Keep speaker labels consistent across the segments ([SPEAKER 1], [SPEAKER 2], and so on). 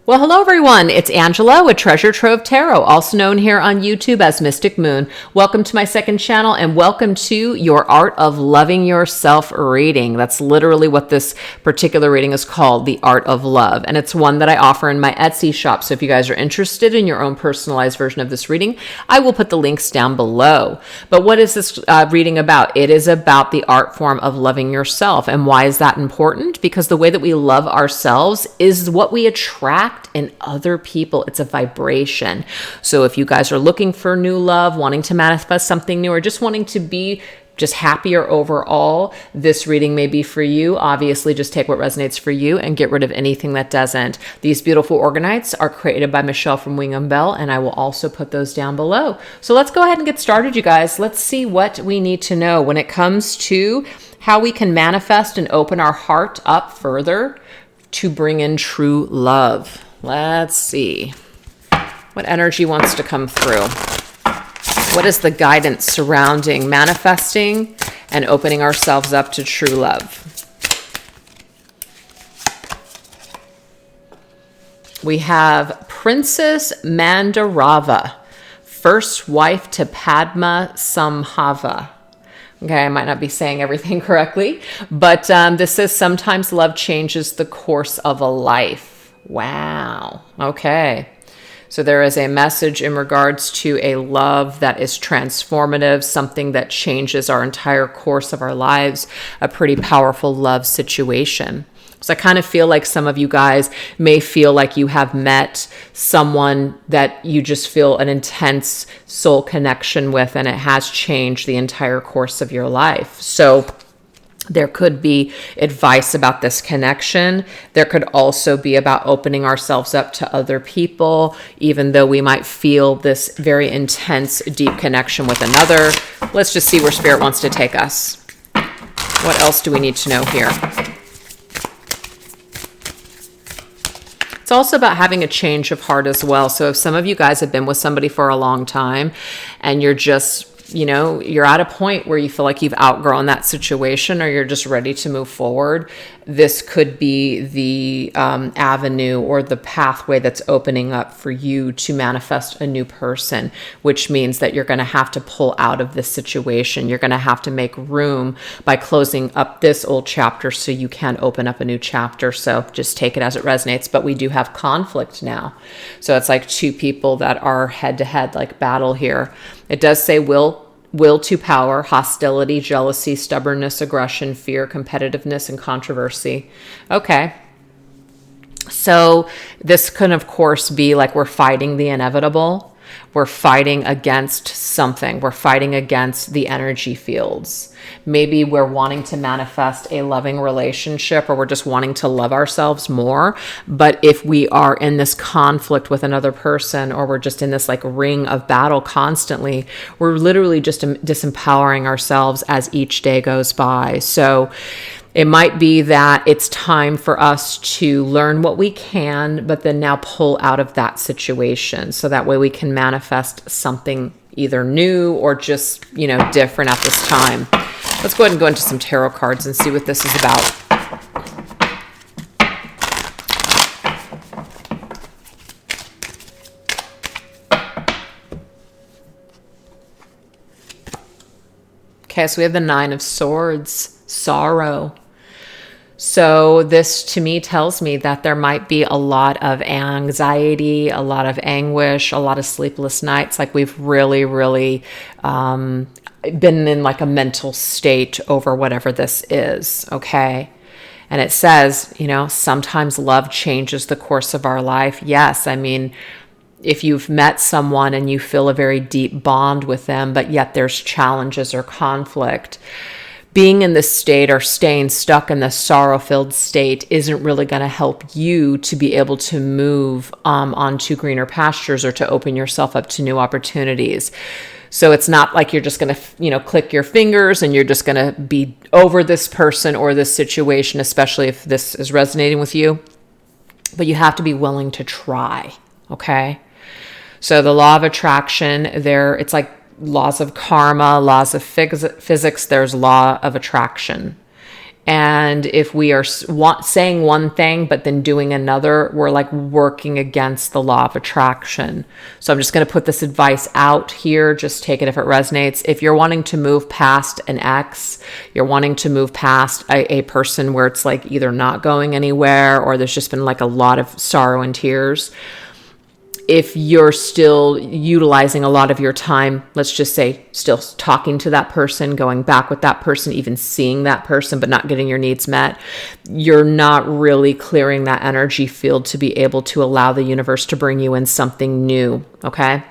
[SPEAKER 1] Well, hello everyone. It's Angela with Treasure Trove Tarot, also known here on YouTube as Mystic Moon. Welcome to my second channel and welcome to your Art of Loving Yourself reading. That's literally what this particular reading is called, the Art of Love. And it's one that I offer in my Etsy shop. So if you guys are interested in your own personalized version of this reading, I will put the links down below. But what is this reading about? It is about the art form of loving yourself. And why is that important? Because the way that we love ourselves is what we attract in other people. It's a vibration. So if you guys are looking for new love, wanting to manifest something new, or just wanting to be just happier overall, this reading may be for you. Obviously, just take what resonates for you and get rid of anything that doesn't. These beautiful organites are created by Michelle from Wing & Bell, and I will also put those down below. So let's go ahead and get started, you guys. Let's see what we need to know when it comes to how we can manifest and open our heart up further to bring in true love. Let's see what energy wants to come through. What is the guidance surrounding manifesting and opening ourselves up to true love? We have Princess Mandarava, first wife to Padma Sambhava. Okay, I might not be saying everything correctly, but this says sometimes love changes the course of a life. Wow. Okay. So there is a message in regards to a love that is transformative, something that changes our entire course of our lives, a pretty powerful love situation. So I kind of feel like some of you guys may feel like you have met someone that you just feel an intense soul connection with, and it has changed the entire course of your life. So there could be advice about this connection. There could also be about opening ourselves up to other people, even though we might feel this very intense, deep connection with another. Let's just see where Spirit wants to take us. What else do we need to know here? It's also about having a change of heart as well. So if some of you guys have been with somebody for a long time and you're just, you're at a point where you feel like you've outgrown that situation or you're just ready to move forward, this could be the avenue or the pathway that's opening up for you to manifest a new person, which means that you're going to have to pull out of this situation. You're going to have to make room by closing up this old chapter so you can open up a new chapter. So just take it as it resonates. But we do have conflict now. So it's like two people that are head to head, like battle here. It does say will to power, hostility, jealousy, stubbornness, aggression, fear, competitiveness, and controversy. Okay. So this can, of course, be like we're fighting the inevitable. We're fighting against something. We're fighting against the energy fields. Maybe we're wanting to manifest a loving relationship, or we're just wanting to love ourselves more. But if we are in this conflict with another person, or we're just in this like ring of battle constantly, we're literally just disempowering ourselves as each day goes by. So it might be that it's time for us to learn what we can, but then now pull out of that situation. So that way we can manifest something either new or just, different at this time. Let's go ahead and go into some tarot cards and see what this is about. Okay, so we have the Nine of Swords, sorrow. So this to me tells me that there might be a lot of anxiety, a lot of anguish, a lot of sleepless nights. Like we've really, really been in like a mental state over whatever this is. Okay. And it says, sometimes love changes the course of our life. Yes. I mean, if you've met someone and you feel a very deep bond with them, but yet there's challenges or conflict, being in this state or staying stuck in this sorrow-filled state isn't really going to help you to be able to move onto greener pastures or to open yourself up to new opportunities. So it's not like you're just going to, click your fingers and you're just going to be over this person or this situation, especially if this is resonating with you. But you have to be willing to try, okay? So the law of attraction, it's like laws of karma, laws of physics, there's law of attraction. And if we are saying one thing, but then doing another, we're like working against the law of attraction. So I'm just going to put this advice out here. Just take it if it resonates. If you're wanting to move past an ex, you're wanting to move past a person where it's like either not going anywhere or there's just been like a lot of sorrow and tears. If you're still utilizing a lot of your time, let's just say still talking to that person, going back with that person, even seeing that person, but not getting your needs met, you're not really clearing that energy field to be able to allow the universe to bring you in something new, okay?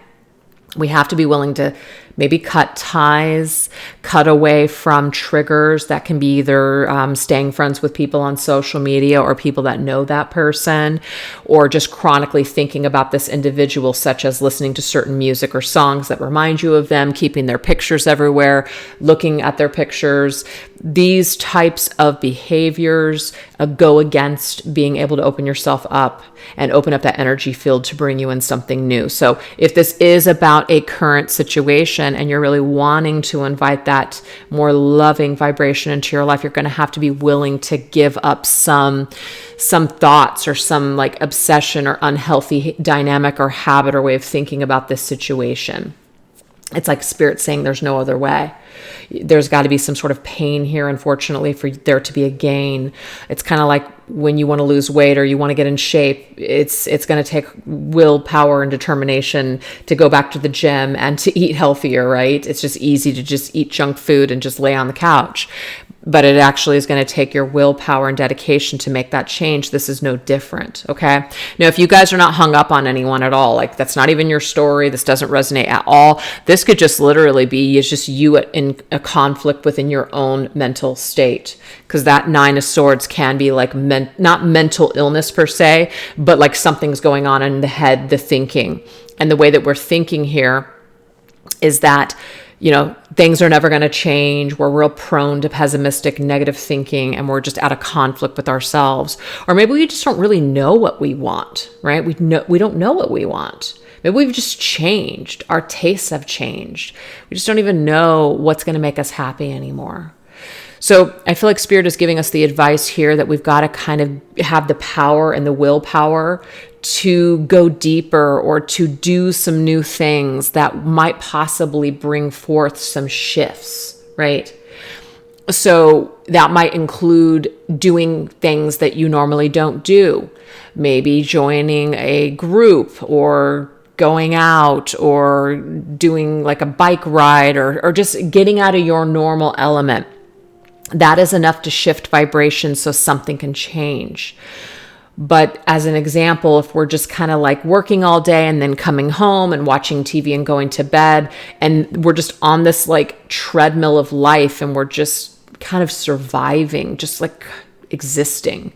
[SPEAKER 1] We have to be willing to maybe cut ties, cut away from triggers that can be either staying friends with people on social media or people that know that person, or just chronically thinking about this individual, such as listening to certain music or songs that remind you of them, keeping their pictures everywhere, looking at their pictures. These types of behaviors go against being able to open yourself up and open up that energy field to bring you in something new. So if this is about a current situation and you're really wanting to invite that more loving vibration into your life, you're going to have to be willing to give up some thoughts or some like obsession or unhealthy dynamic or habit or way of thinking about this situation. It's like spirit saying there's no other way. There's got to be some sort of pain here, unfortunately, for there to be a gain. It's kind of like when you want to lose weight or you want to get in shape, it's going to take willpower and determination to go back to the gym and to eat healthier, right? It's just easy to just eat junk food and just lay on the couch. But it actually is going to take your willpower and dedication to make that change. This is no different, okay? Now, if you guys are not hung up on anyone at all, like that's not even your story, this doesn't resonate at all, this could just literally be it's just you in a conflict within your own mental state. Because that 9 of Swords can be like not mental illness per se, but like something's going on in the head, the thinking. And the way that we're thinking here is that things are never going to change. We're real prone to pessimistic, negative thinking, and we're just out of conflict with ourselves. Or maybe we just don't really know what we want, right? We don't know what we want. Maybe we've just changed. Our tastes have changed. We just don't even know what's going to make us happy anymore. So I feel like Spirit is giving us the advice here that we've got to kind of have the power and the willpower to go deeper or to do some new things that might possibly bring forth some shifts, right? So that might include doing things that you normally don't do. Maybe joining a group or going out or doing like a bike ride or just getting out of your normal element. That is enough to shift vibration so something can change. But as an example, if we're just kind of like working all day and then coming home and watching TV and going to bed, and we're just on this like treadmill of life and we're just kind of surviving, just like existing,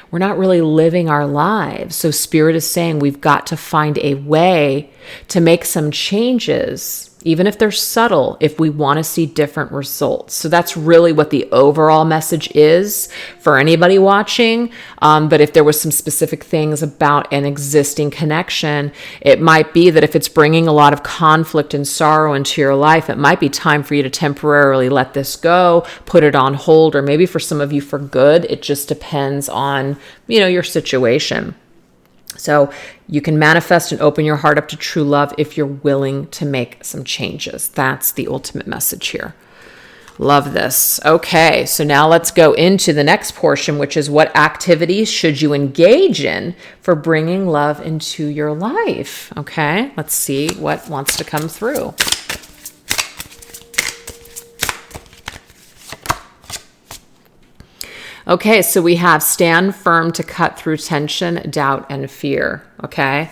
[SPEAKER 1] we're not really living our lives. So Spirit is saying we've got to find a way to make some changes, even if they're subtle, if we want to see different results. So that's really what the overall message is for anybody watching. But if there was some specific things about an existing connection, it might be that if it's bringing a lot of conflict and sorrow into your life, it might be time for you to temporarily let this go, put it on hold, or maybe for some of you for good. It just depends on, your situation. So you can manifest and open your heart up to true love if you're willing to make some changes. That's the ultimate message here. Love this. Okay, so now let's go into the next portion, which is what activities should you engage in for bringing love into your life? Okay, let's see what wants to come through. Okay, so we have stand firm to cut through tension, doubt, and fear. Okay,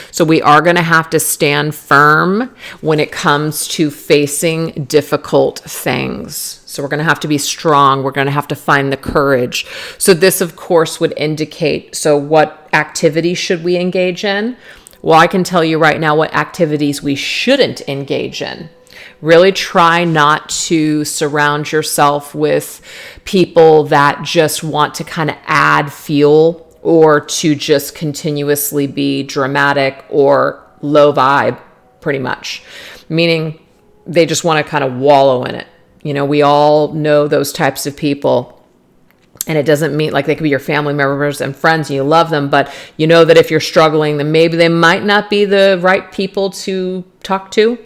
[SPEAKER 1] so we are going to have to stand firm when it comes to facing difficult things. So we're going to have to be strong. We're going to have to find the courage. So this, of course, would indicate, so what activities should we engage in? Well, I can tell you right now what activities we shouldn't engage in. Really try not to surround yourself with people that just want to kind of add fuel or to just continuously be dramatic or low vibe, pretty much. Meaning they just want to kind of wallow in it. We all know those types of people. And it doesn't mean like they could be your family members and friends and you love them, but you know that if you're struggling, then maybe they might not be the right people to talk to.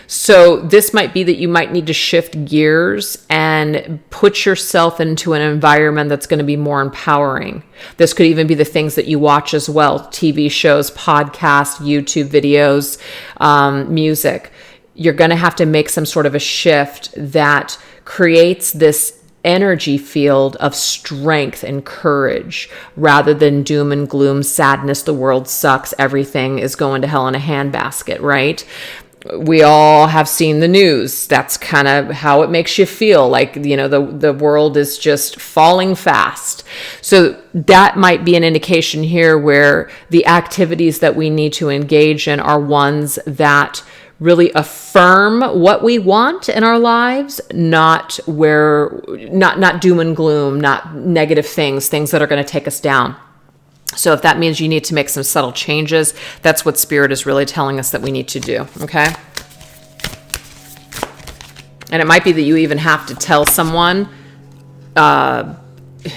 [SPEAKER 1] So this might be that you might need to shift gears and put yourself into an environment that's going to be more empowering. This could even be the things that you watch as well: TV shows, podcasts, YouTube videos, music. You're going to have to make some sort of a shift that creates this energy field of strength and courage rather than doom and gloom, sadness, the world sucks, everything is going to hell in a handbasket, right? We all have seen the news. That's kind of how it makes you feel, like, you know, the world is just falling fast. So that might be an indication here where the activities that we need to engage in are ones that really affirm what we want in our lives, not doom and gloom, not negative things that are going to take us down. So if that means you need to make some subtle changes, that's what Spirit is really telling us that we need to do, okay? And it might be that you even have to tell someone,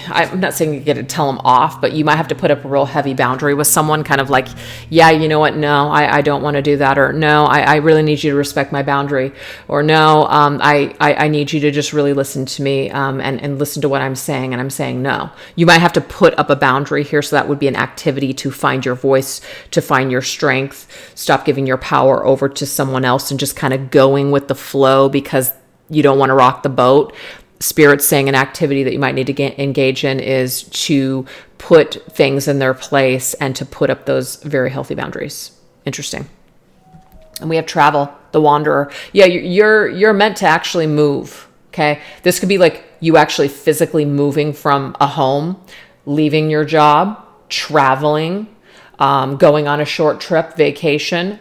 [SPEAKER 1] I'm not saying you get to tell them off, but you might have to put up a real heavy boundary with someone, kind of like, yeah, you know what? No, I don't want to do that. Or no, I really need you to respect my boundary. Or no, I need you to just really listen to me and listen to what I'm saying. And I'm saying no. You might have to put up a boundary here. So that would be an activity to find your voice, to find your strength, stop giving your power over to someone else and just kind of going with the flow because you don't want to rock the boat. Spirit's saying an activity that you might need to engage in is to put things in their place and to put up those very healthy boundaries. Interesting. And we have travel, the wanderer. Yeah, you're meant to actually move. Okay. This could be like you actually physically moving from a home, leaving your job, traveling, going on a short trip, vacation.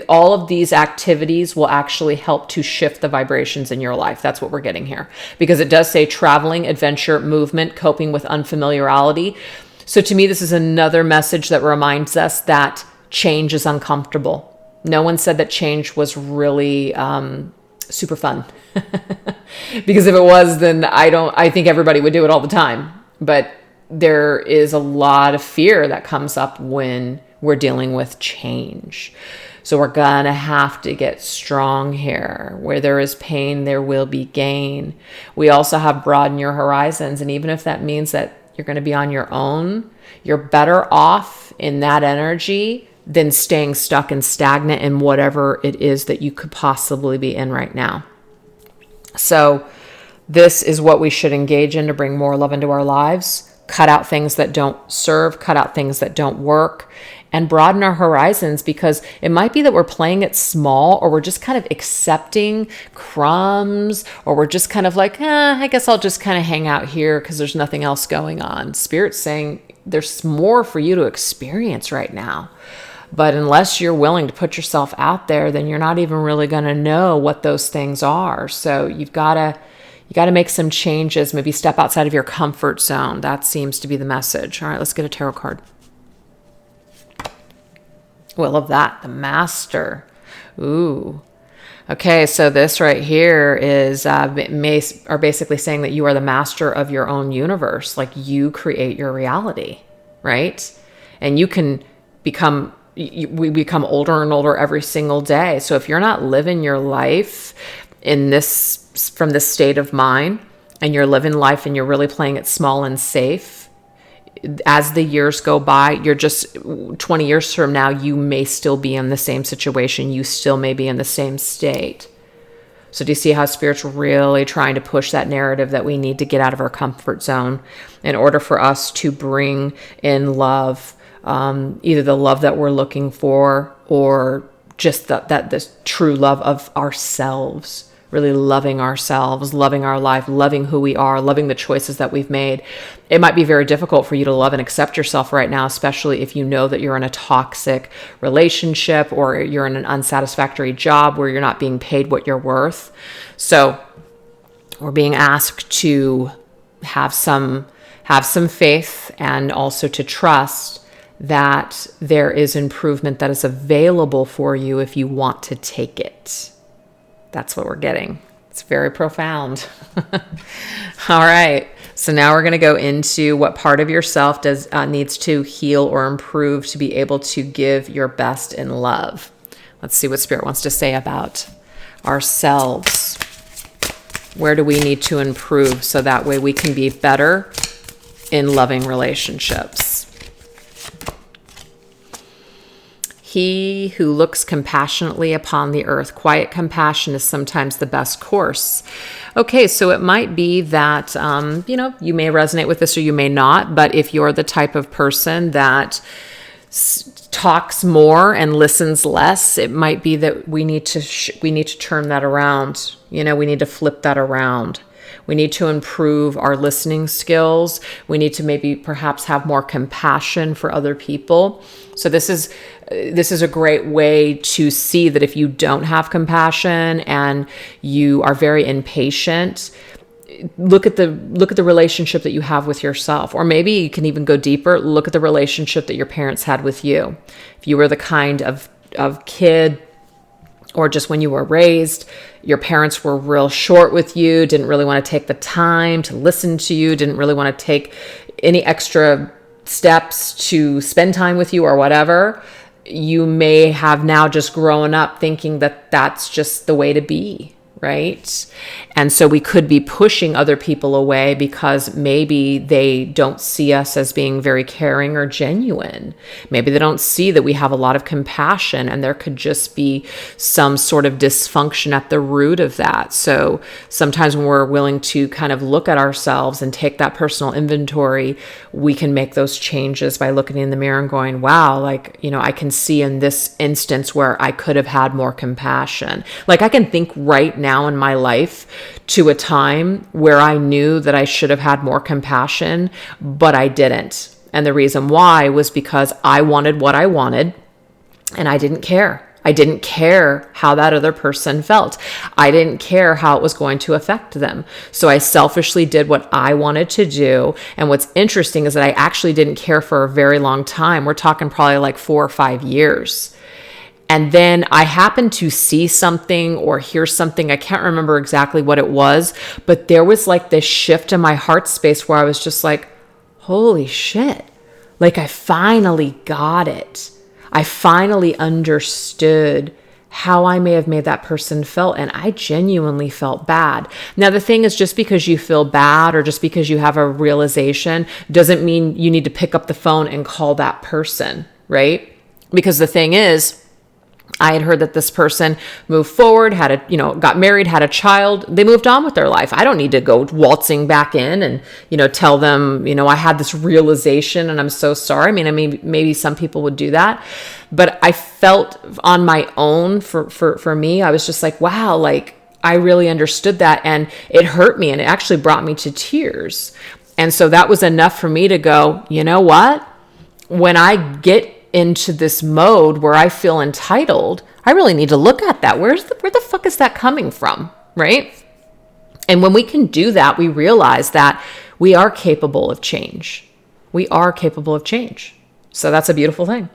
[SPEAKER 1] All of these activities will actually help to shift the vibrations in your life. That's what we're getting here. Because it does say traveling, adventure, movement, coping with unfamiliarity. So to me, this is another message that reminds us that change is uncomfortable. No one said that change was really super fun. Because if it was, then I think everybody would do it all the time. But there is a lot of fear that comes up when we're dealing with change. So we're gonna have to get strong here. Where there is pain, there will be gain. We also have broaden your horizons. And even if that means that you're going to be on your own, you're better off in that energy than staying stuck and stagnant in whatever it is that you could possibly be in right now. So this is what we should engage in to bring more love into our lives. Cut out things that don't serve, cut out things that don't work, and broaden our horizons, because it might be that we're playing it small, or we're just kind of accepting crumbs, or we're just kind of like, I guess I'll just kind of hang out here because there's nothing else going on. Spirit's saying there's more for you to experience right now. But unless you're willing to put yourself out there, then you're not even really going to know what those things are. So you got to make some changes, maybe step outside of your comfort zone. That seems to be the message. All right, let's get a tarot card. Well, love that. The Master. Ooh. Okay, so this right here is are basically saying that you are the master of your own universe. Like, you create your reality, right? And you can we become older and older every single day. So if you're not living your life from this state of mind, and you're living life and you're really playing it small and safe, as the years go by, you're just 20 years from now, you may still be in the same situation. You still may be in the same state. So do you see how Spirit's really trying to push that narrative that we need to get out of our comfort zone in order for us to bring in love, either the love that we're looking for, or just this true love of ourselves. Really loving ourselves, loving our life, loving who we are, loving the choices that we've made. It might be very difficult for you to love and accept yourself right now, especially if you know that you're in a toxic relationship or you're in an unsatisfactory job where you're not being paid what you're worth. So we're being asked to have some faith, and also to trust that there is improvement that is available for you if you want to take it. That's what we're getting. It's very profound. All right. So now we're going to go into what part of yourself needs to heal or improve to be able to give your best in love. Let's see what Spirit wants to say about ourselves. Where do we need to improve so that way we can be better in loving relationships? He who looks compassionately upon the earth, quiet compassion is sometimes the best course. Okay, so it might be that, you may resonate with this or you may not, but if you're the type of person that talks more and listens less, it might be that we need to turn that around. We need to flip that around. We need to improve our listening skills. We need to maybe perhaps have more compassion for other people. So this is a great way to see that if you don't have compassion and you are very impatient, look at the relationship that you have with yourself. Or maybe you can even go deeper, look at the relationship that your parents had with you. If you were the kind of kid, or just when you were raised, your parents were real short with you, didn't really want to take the time to listen to you, didn't really want to take any extra steps to spend time with you or whatever, you may have now just grown up thinking that that's just the way to be, right? And so we could be pushing other people away because maybe they don't see us as being very caring or genuine. Maybe they don't see that we have a lot of compassion, and there could just be some sort of dysfunction at the root of that. So sometimes when we're willing to kind of look at ourselves and take that personal inventory, we can make those changes by looking in the mirror and going, wow, I can see in this instance where I could have had more compassion. Like I can think right now in my life to a time where I knew that I should have had more compassion, but I didn't. And the reason why was because I wanted what I wanted and I didn't care. I didn't care how that other person felt. I didn't care how it was going to affect them. So I selfishly did what I wanted to do. And what's interesting is that I actually didn't care for a very long time. We're talking probably like 4 or 5 years. And then I happened to see something or hear something. I can't remember exactly what it was, but there was like this shift in my heart space where I was just like, holy shit. Like I finally got it. I finally understood how I may have made that person feel, and I genuinely felt bad. Now, the thing is, just because you feel bad or just because you have a realization doesn't mean you need to pick up the phone and call that person, right? Because the thing is, I had heard that this person moved forward, got married, had a child. They moved on with their life. I don't need to go waltzing back in and, tell them, I had this realization and I'm so sorry. I mean, maybe some people would do that, but I felt on my own for me, I was just like, wow, like I really understood that. And it hurt me and it actually brought me to tears. And so that was enough for me to go, you know what? When I get into this mode where I feel entitled, I really need to look at that. Where the fuck is that coming from, right? And when we can do that, we realize that we are capable of change. We are capable of change. So that's a beautiful thing.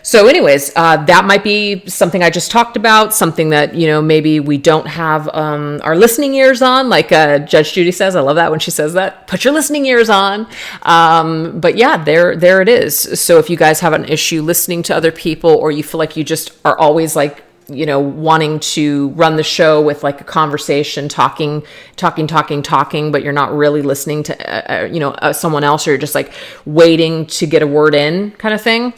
[SPEAKER 1] So anyways, that might be something I just talked about, something that, maybe we don't have our listening ears on, like Judge Judy says. I love that when she says that. Put your listening ears on. But yeah, there it is. So if you guys have an issue listening to other people, or you feel like you just are always like, wanting to run the show with like a conversation, talking, but you're not really listening to, someone else, or you're just like waiting to get a word in kind of thing,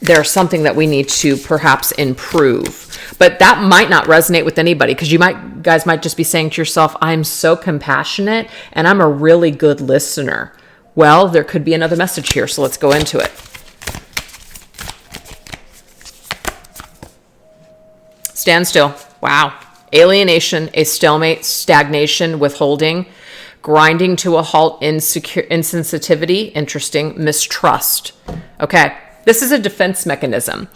[SPEAKER 1] there's something that we need to perhaps improve. But that might not resonate with anybody, because guys might just be saying to yourself, I'm so compassionate and I'm a really good listener. Well, there could be another message here, so let's go into it. Stand still. Wow. Alienation, a stalemate, stagnation, withholding, grinding to a halt, insensitivity, interesting, mistrust. Okay. This is a defense mechanism.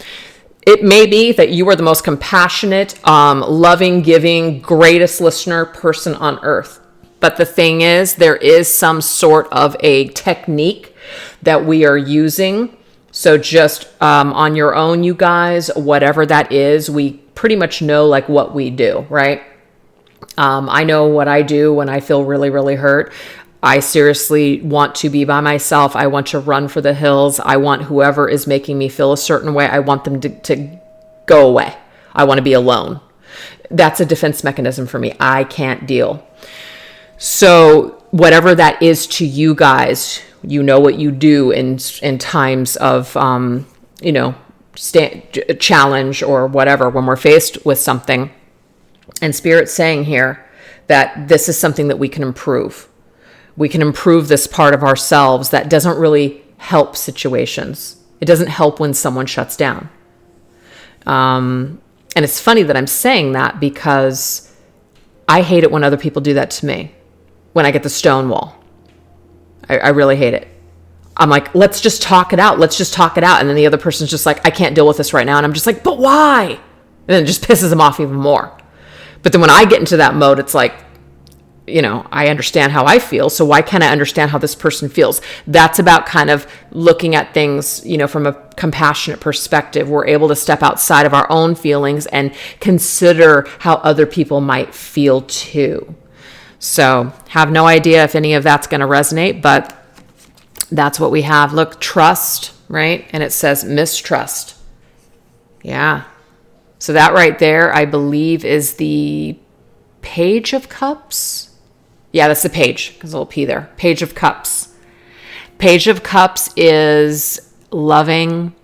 [SPEAKER 1] It may be that you are the most compassionate, loving, giving, greatest listener person on earth. But the thing is, there is some sort of a technique that we are using. So just on your own, you guys, whatever that is, we pretty much know like what we do, right? I know what I do when I feel really, really hurt. I seriously want to be by myself. I want to run for the hills. I want whoever is making me feel a certain way, I want them to go away. I want to be alone. That's a defense mechanism for me. I can't deal. So whatever that is to you guys, you know what you do in times of, challenge or whatever, when we're faced with something. And Spirit's saying here that this is something that we can improve. We can improve this part of ourselves that doesn't really help situations. It doesn't help when someone shuts down. And it's funny that I'm saying that because I hate it when other people do that to me. When I get the stonewall, I really hate it. I'm like, let's just talk it out. Let's just talk it out. And then the other person's just like, I can't deal with this right now. And I'm just like, but why? And then it just pisses them off even more. But then when I get into that mode, it's like, I understand how I feel. So why can't I understand how this person feels? That's about kind of looking at things, from a compassionate perspective. We're able to step outside of our own feelings and consider how other people might feel too. So have no idea if any of that's going to resonate, but that's what we have. Look, trust, right? And it says mistrust. Yeah. So that right there, I believe, is the Page of Cups. Yeah, that's the page. There's a little P there. Page of Cups. Page of Cups is loving,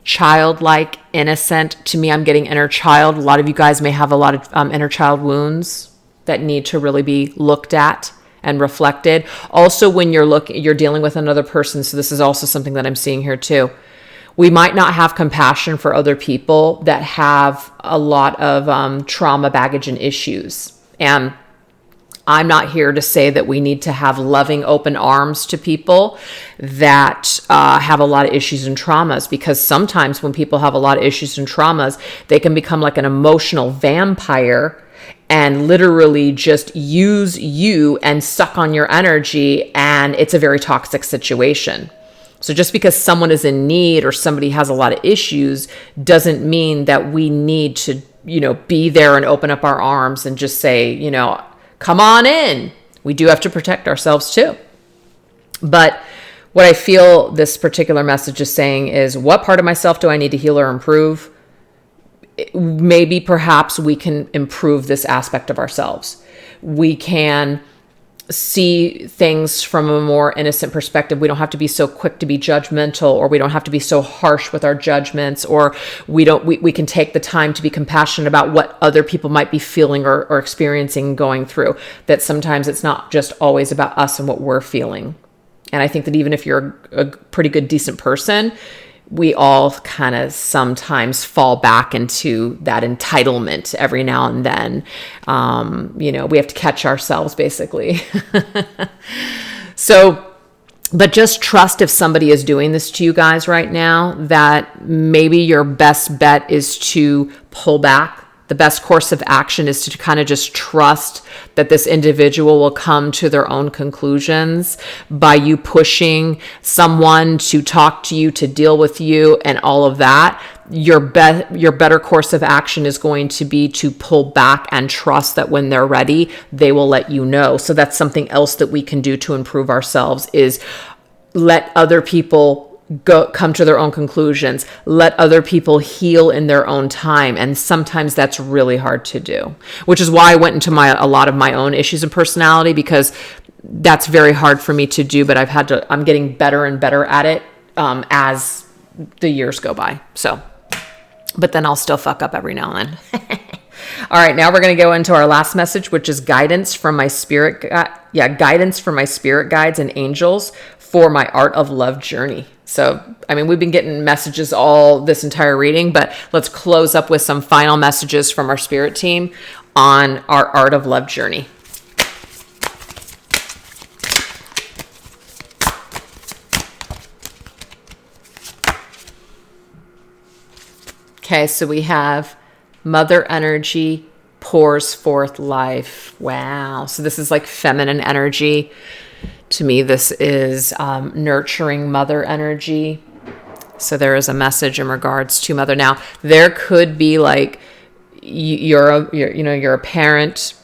[SPEAKER 1] childlike, innocent. To me, I'm getting inner child. A lot of you guys may have a lot of inner child wounds that need to really be looked at and reflected. Also, when you're dealing with another person. So this is also something that I'm seeing here too. We might not have compassion for other people that have a lot of trauma, baggage, and issues. And I'm not here to say that we need to have loving, open arms to people that have a lot of issues and traumas, because sometimes when people have a lot of issues and traumas, they can become like an emotional vampire and literally just use you and suck on your energy, and it's a very toxic situation. So just because someone is in need or somebody has a lot of issues doesn't mean that we need to, be there and open up our arms and just say, come on in. We do have to protect ourselves too. But what I feel this particular message is saying is, what part of myself do I need to heal or improve? Maybe perhaps we can improve this aspect of ourselves. We can see things from a more innocent perspective. We don't have to be so quick to be judgmental, or we don't have to be so harsh with our judgments, or we can take the time to be compassionate about what other people might be feeling or experiencing, going through. That sometimes it's not just always about us and what we're feeling. And I think that even if you're a pretty good, decent person, we all kind of sometimes fall back into that entitlement every now and then. We have to catch ourselves, basically. But just trust, if somebody is doing this to you guys right now, that maybe your best bet is to pull back. The best course of action is to kind of just trust that this individual will come to their own conclusions by you pushing someone to talk to you, to deal with you, and all of that. Your better course of action is going to be to pull back and trust that when they're ready, they will let you know. So that's something else that we can do to improve ourselves, is let other people come to their own conclusions. Let other people heal in their own time. And sometimes that's really hard to do, which is why I went into a lot of my own issues of personality, because that's very hard for me to do, but I'm getting better and better at it as the years go by. So, but then I'll still fuck up every now and then. All right, now we're going to go into our last message, which is guidance from my guidance from my spirit guides and angels for my Art of Love journey. So, we've been getting messages all this entire reading, but let's close up with some final messages from our spirit team on our Art of Love journey. Okay, so we have Mother Energy pours forth life. Wow. So this is like feminine energy. To me, this is nurturing mother energy. So there is a message in regards to mother. Now, there could be like you're a parent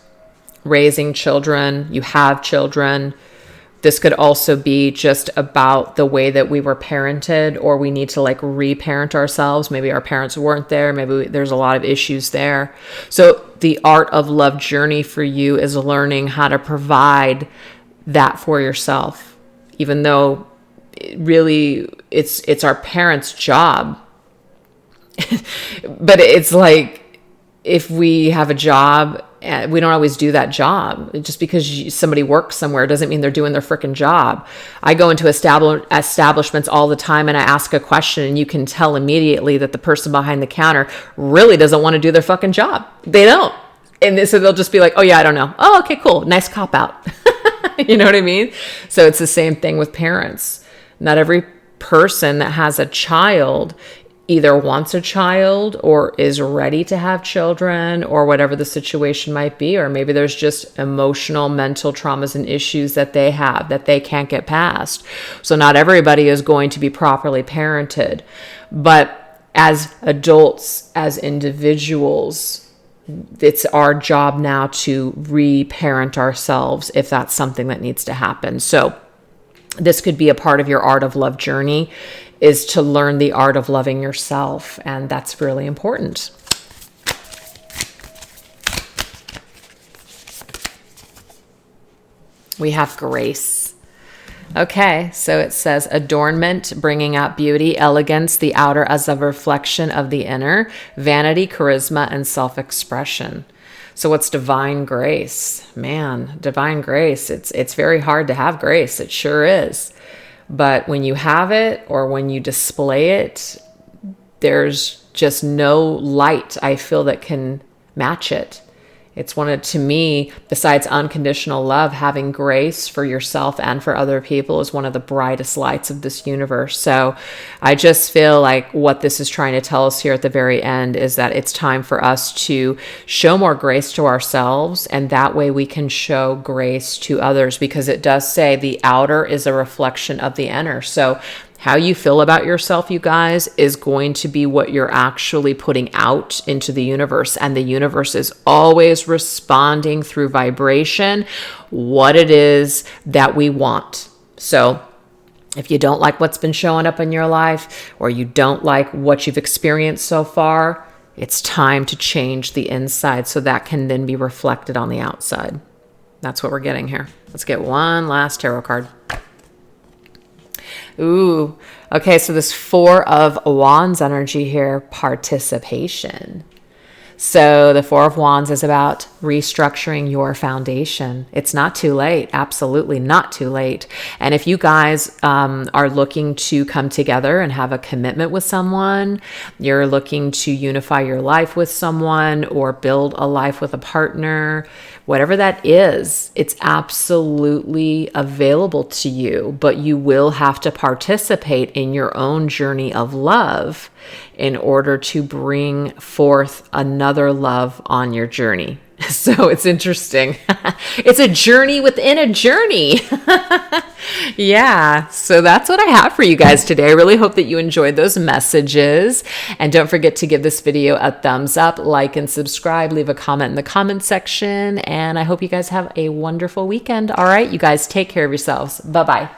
[SPEAKER 1] raising children. You have children. This could also be just about the way that we were parented, or we need to like reparent ourselves. Maybe our parents weren't there. Maybe there's a lot of issues there. So the art of love journey for you is learning how to provide that for yourself, even though really it's our parents' job. But it's like, if we have a job, we don't always do that job. Just because somebody works somewhere doesn't mean they're doing their freaking job. I go into establishments all the time and I ask a question, and you can tell immediately that the person behind the counter really doesn't want to do their fucking job. They don't. And so they'll just be like, oh yeah, I don't know. Oh, okay, cool. Nice cop out. You know what I mean? So it's the same thing with parents. Not every person that has a child either wants a child or is ready to have children, or whatever the situation might be. Or maybe there's just emotional, mental traumas and issues that they have that they can't get past. So not everybody is going to be properly parented. But as adults, as individuals, it's our job now to reparent ourselves if that's something that needs to happen. So this could be a part of your art of love journey, is to learn the art of loving yourself. And that's really important. We have grace. Okay, so it says adornment, bringing out beauty, elegance, the outer as a reflection of the inner, vanity, charisma, and self-expression. So what's divine grace? Man, divine grace, it's very hard to have grace. It sure is. But when you have it, or when you display it, there's just no light, I feel, that can match it. It's one of, to me, besides unconditional love, having grace for yourself and for other people is one of the brightest lights of this universe. So I just feel like what this is trying to tell us here at the very end is that it's time for us to show more grace to ourselves, and that way we can show grace to others, because it does say the outer is a reflection of the inner. So how you feel about yourself, you guys, is going to be what you're actually putting out into the universe. And the universe is always responding through vibration what it is that we want. So if you don't like what's been showing up in your life, or you don't like what you've experienced so far, it's time to change the inside so that can then be reflected on the outside. That's what we're getting here. Let's get one last tarot card. Ooh, okay, so this Four of Wands energy here, participation. So the Four of Wands is about restructuring your foundation. It's not too late. Absolutely not too late. And if you guys are looking to come together and have a commitment with someone, you're looking to unify your life with someone, or build a life with a partner, whatever that is, it's absolutely available to you, but you will have to participate in your own journey of love in order to bring forth another love on your journey. So it's interesting. It's a journey within a journey. Yeah, so that's what I have for you guys today. I really hope that you enjoyed those messages. And don't forget to give this video a thumbs up, like and subscribe, leave a comment in the comment section. And I hope you guys have a wonderful weekend. All right, you guys take care of yourselves. Bye-bye.